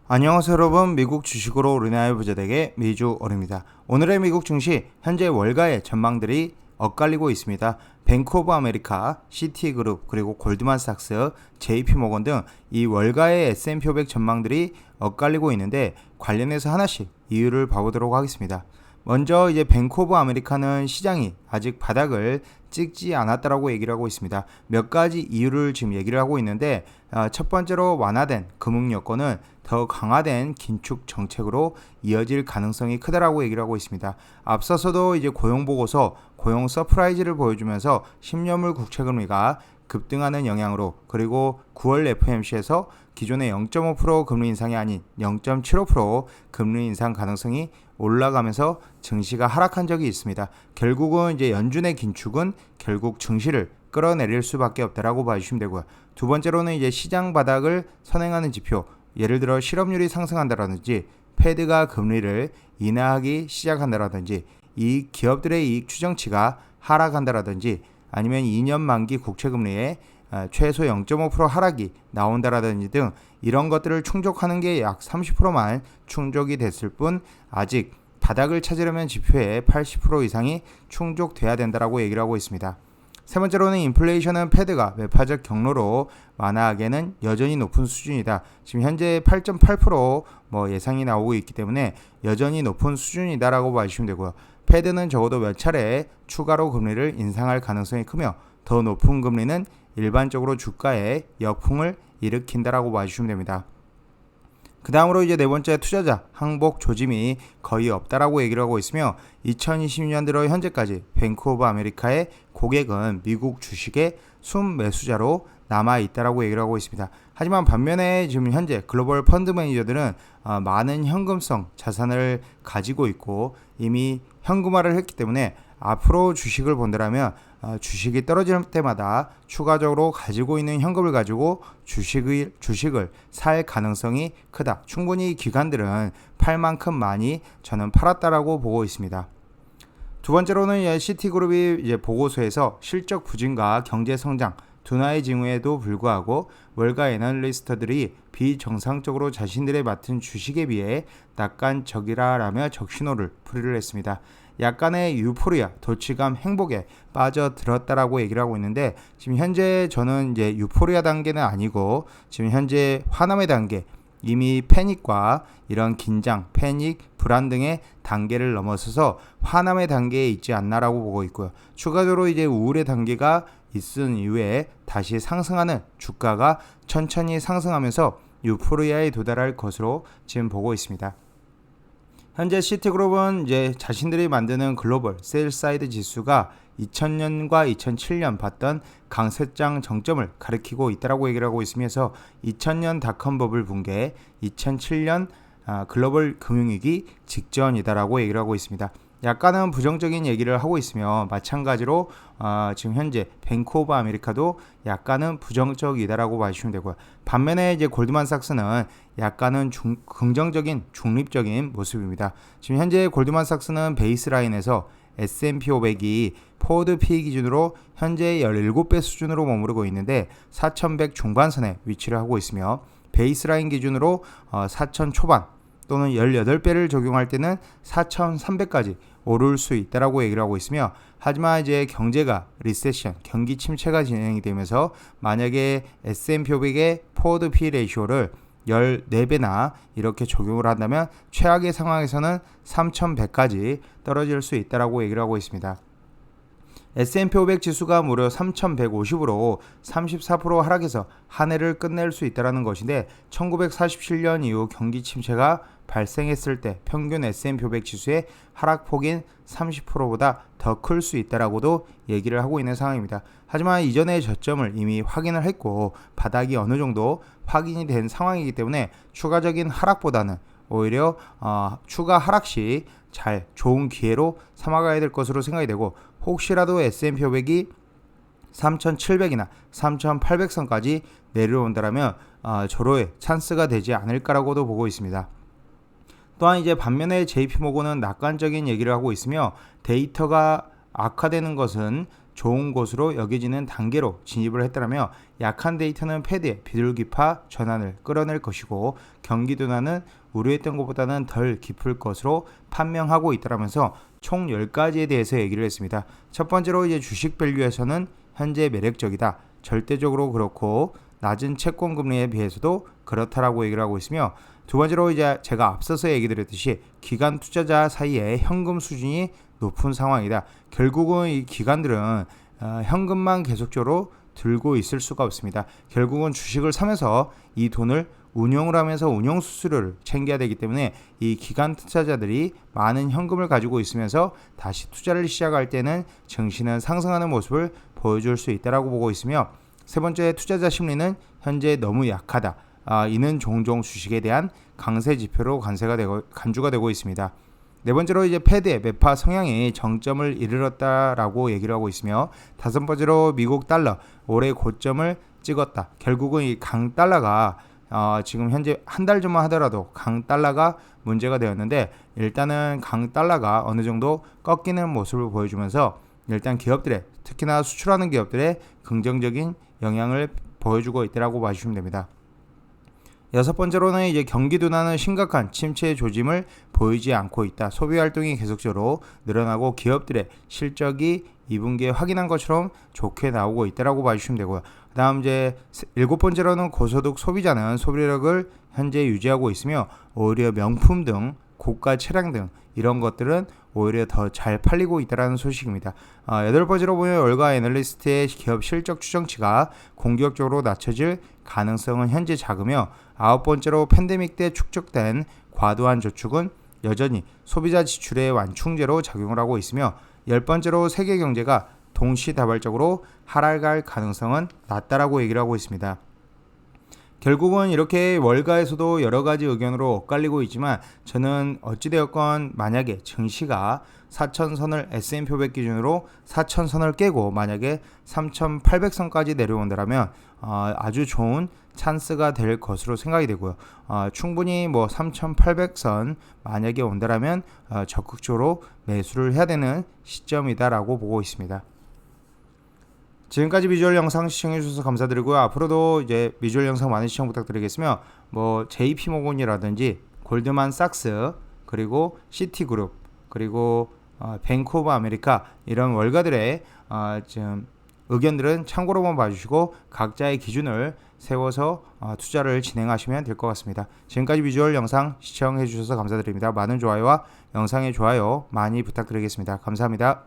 안녕하세요 여러분, 미국 주식으로 우리나라의 부자되게 미주얼입니다. 오늘의 미국 증시 현재 월가의 전망들이 엇갈리고 있습니다. 뱅크 오브 아메리카, 시티그룹, 그리고 골드만삭스, JP모건 등 이 월가의 S&P 500 전망들이 엇갈리고 있는데 관련해서 하나씩 이유를 봐보도록 하겠습니다. 먼저 이제 뱅크 오브 아메리카는 시장이 아직 바닥을 찍지 않았다라고 얘기를 하고 있습니다. 몇 가지 이유를 지금 얘기를 하고 있는데 첫 번째로 완화된 금융 여건은 더 강화된 긴축 정책으로 이어질 가능성이 크다라고 얘기를 하고 있습니다. 앞서서도 이제 고용 보고서, 고용 서프라이즈를 보여주면서 10년물 국채금리가 급등하는 영향으로, 그리고 9월 FOMC에서 기존의 0.5% 금리 인상이 아닌 0.75% 금리 인상 가능성이 올라가면서 증시가 하락한 적이 있습니다. 결국은 이제 연준의 긴축은 결국 증시를 끌어내릴 수밖에 없다라고 봐주시면 되고요. 두 번째로는 이제 시장 바닥을 선행하는 지표, 예를 들어 실업률이 상승한다라든지 패드가 금리를 인하하기 시작한다라든지 이 기업들의 이익 추정치가 하락한다라든지 아니면 2년 만기 국채금리에 최소 0.5% 하락이 나온다라든지 등 이런 것들을 충족하는 게 약 30%만 충족이 됐을 뿐 아직 바닥을 찾으려면 지표의 80% 이상이 충족돼야 된다라고 얘기를 하고 있습니다. 세 번째로는 인플레이션은 패드가 매파적 경로로 완화하기에는 여전히 높은 수준이다. 지금 현재 8.8% 예상이 나오고 있기 때문에 여전히 높은 수준이다라고 봐주시면 되고요. 패드는 적어도 몇 차례 추가로 금리를 인상할 가능성이 크며 더 높은 금리는 일반적으로 주가에 역풍을 일으킨다라고 봐주시면 됩니다. 그 다음으로 이제 네 번째, 투자자 항복 조짐이 거의 없다라고 얘기를 하고 있으며 2020년 들어 현재까지 뱅크 오브 아메리카의 고객은 미국 주식의 순매수자로 남아있다라고 얘기를 하고 있습니다. 하지만 반면에 지금 현재 글로벌 펀드 매니저들은 많은 현금성 자산을 가지고 있고 이미 현금화를 했기 때문에 앞으로 주식을 본다면 주식이 떨어질 때마다 추가적으로 가지고 있는 현금을 가지고 주식을 살 가능성이 크다. 충분히 기관들은 팔 만큼 많이 저는 팔았다라고 보고 있습니다. 두 번째로는 시티그룹이 이제 보고서에서 실적 부진과 경제 성장 둔화의 징후에도 불구하고 월가 애널리스트들이 비정상적으로 자신들의 맡은 주식에 비해 낙관적이라라며 적신호를 풀이를 했습니다. 약간의 유포리아, 도취감, 행복에 빠져들었다라고 얘기를 하고 있는데 지금 현재 저는 이제 유포리아 단계는 아니고 지금 현재 화남의 단계, 이미 패닉과 이런 긴장, 패닉, 불안 등의 단계를 넘어서서 화남의 단계에 있지 않나라고 보고 있고요. 추가적으로 이제 우울의 단계가 있은 이후에 다시 상승하는 주가가 천천히 상승하면서 유포리아에 도달할 것으로 지금 보고 있습니다. 현재 시티그룹은 이제 자신들이 만드는 글로벌 세일사이드 지수가 2000년과 2007년 봤던 강세장 정점을 가리키고 있다라고 얘기를 하고 있으면서 2000년 닷컴 버블 붕괴, 2007년 글로벌 금융위기 직전이다라고 얘기를 하고 있습니다. 약간은 부정적인 얘기를 하고 있으며 마찬가지로 지금 현재 뱅크 오브 아메리카도 약간은 부정적이다라고 봐주시면 되고요. 반면에 이제 골드만삭스는 약간은 긍정적인 중립적인 모습입니다. 지금 현재 골드만삭스는 베이스라인에서 S&P 500이 포워드 P 기준으로 현재 17배 수준으로 머무르고 있는데 4100 중반선에 위치를 하고 있으며 베이스라인 기준으로 4000 초반 또는 18배를 적용할 때는 4300까지 오를 수 있다라고 얘기를 하고 있으며 하지만 이제 경제가 리세션, 경기 침체가 진행이 되면서 만약에 S&P 500의 포워드 P 레이쇼를 14배나 이렇게 적용을 한다면 최악의 상황에서는 3100까지 떨어질 수 있다라고 얘기를 하고 있습니다. S&P 500 지수가 무려 3150으로 34% 하락해서 한 해를 끝낼 수 있다는 것인데 1947년 이후 경기 침체가 발생했을 때 평균 S&P 500 지수의 하락폭인 30%보다 더 클 수 있다라고도 얘기를 하고 있는 상황입니다. 하지만 이전의 저점을 이미 확인을 했고 바닥이 어느 정도 확인이 된 상황이기 때문에 추가적인 하락보다는 오히려 추가 하락 시 잘 좋은 기회로 삼아가야 될 것으로 생각이 되고 혹시라도 S&P 500이 3,700이나 3,800선까지 내려온다면 절호의 찬스가 되지 않을까라고도 보고 있습니다. 또한 이제 반면에 JP모건은 낙관적인 얘기를 하고 있으며 데이터가 악화되는 것은 좋은 곳으로 여겨지는 단계로 진입을 했더라며 약한 데이터는 패드에 비둘기파 전환을 끌어낼 것이고 경기 둔화는 우려했던 것보다는 덜 깊을 것으로 판명하고 있다라면서 총 10가지에 대해서 얘기를 했습니다. 첫 번째로 이제 주식 밸류에서는 현재 매력적이다. 절대적으로 그렇고 낮은 채권 금리에 비해서도 그렇다라고 얘기를 하고 있으며 두 번째로 이제 제가 앞서서 얘기 드렸듯이 기관 투자자 사이에 현금 수준이 높은 상황이다. 결국은 이 기관들은 현금만 계속적으로 들고 있을 수가 없습니다. 결국은 주식을 사면서 이 돈을 운용을 하면서 운용 수수료를 챙겨야 되기 때문에 이 기관 투자자들이 많은 현금을 가지고 있으면서 다시 투자를 시작할 때는 증시는 상승하는 모습을 보여줄 수 있다라고 보고 있으며 세 번째 투자자 심리는 현재 너무 약하다. 이는 종종 주식에 대한 강세 지표로 간주가 되고 있습니다. 네 번째로 이제 패드의 매파 성향이 정점을 이르렀다라고 얘기를 하고 있으며 다섯 번째로 미국 달러 올해 고점을 찍었다. 결국은 이 강 달러가 지금 현재 한 달 전만 하더라도 강 달러가 문제가 되었는데 일단은 강 달러가 어느 정도 꺾이는 모습을 보여주면서 일단 기업들의 특히나 수출하는 기업들의 긍정적인 영향을 보여주고 있다라고 봐주시면 됩니다. 여섯 번째로는 이제 경기 둔화는 심각한 침체 조짐을 보이지 않고 있다. 소비 활동이 계속적으로 늘어나고 기업들의 실적이 2분기에 확인한 것처럼 좋게 나오고 있다라고 봐주시면 되고요. 그다음 이제 일곱 번째로는 고소득 소비자는 소비력을 현재 유지하고 있으며 오히려 명품 등 고가 차량 등 이런 것들은 오히려 더 잘 팔리고 있다는 소식입니다. 여덟 번째로 보면 월가 애널리스트의 기업 실적 추정치가 공격적으로 낮춰질 가능성은 현재 작으며 아홉 번째로 팬데믹 때 축적된 과도한 저축은 여전히 소비자 지출의 완충제로 작용을 하고 있으며 열 번째로 세계 경제가 동시다발적으로 하락할 가능성은 낮다라고 얘기를 하고 있습니다. 결국은 이렇게 월가에서도 여러 가지 의견으로 엇갈리고 있지만 저는 어찌되었건 만약에 증시가 4,000선을 S&P 500 기준으로 4,000선을 깨고 만약에 3,800선까지 내려온다면 아주 좋은 찬스가 될 것으로 생각이 되고요. 충분히 뭐 3,800선 만약에 온다면 적극적으로 매수를 해야 되는 시점이다라고 보고 있습니다. 지금까지 비주얼 영상 시청해주셔서 감사드리고요. 앞으로도 이제 비주얼 영상 많은 시청 부탁드리겠으며 뭐 JP모건이라든지 골드만삭스 그리고 시티그룹 그리고 뱅크 오브 아메리카 이런 월가들의 지금 의견들은 참고로만 봐주시고 각자의 기준을 세워서 투자를 진행하시면 될 것 같습니다. 지금까지 비주얼 영상 시청해주셔서 감사드립니다. 많은 좋아요와 영상의 좋아요 많이 부탁드리겠습니다. 감사합니다.